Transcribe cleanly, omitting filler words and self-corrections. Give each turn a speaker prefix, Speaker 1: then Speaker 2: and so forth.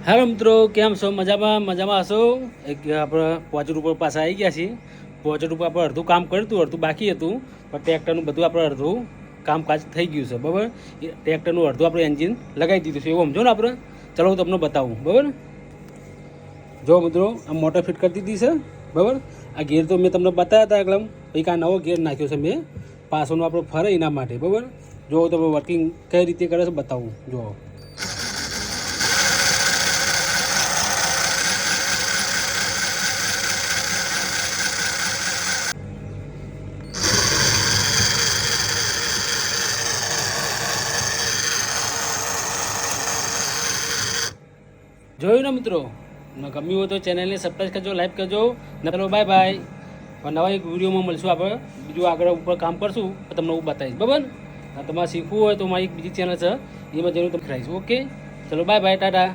Speaker 1: Hello મિત્રો, કેમ છો? મજામાં હશો? એક આપણે પોચર ઉપર પાછા આવી ગયા છીએ. પોચર ઉપર આપણે અડધું કામ કર્યું હતું, અડધું બાકી હતું, પણ ટ્રેક્ટરનું બધું આપણે અડધું કામકાજ થઈ ગયું છે. બરાબર, એ ટ્રેક્ટરનું અડધું આપણે એન્જિન લગાવી દીધું છે, એવું સમજો ને આપણે. ચલો હું તમને બતાવું. બરાબર, જો મિત્રો, આ મોટર ફિટ કરી દીધી છે. બરાબર, આ ગેર તો મેં તમને બતાવ્યા હતા એકદમ. પછી આ નવો ગેર નાખ્યો છે મેં, પાછળનો આપણે ફરે એના માટે. બરાબર, જો તમે વર્કિંગ કઈ રીતે કરે છે બતાવું. જો જોયું ને મિત્રો, ગમ્યું હોય તો ચેનલને સબસ્ક્રાઈબ કરજો, લાઈક કરજો. ચલો બાય બાય. નવા એક વિડીયોમાં મળશું. આપણે બીજું આગળ ઉપર કામ કરશું તો તમને હું બતાવીશ. બરાબર, તમારે શીખવું હોય તો મારી એક બીજી ચેનલ છે, એમાં જરૂર તમે કરાવીશ. ઓકે, ચલો બાય બાય, ટાટા.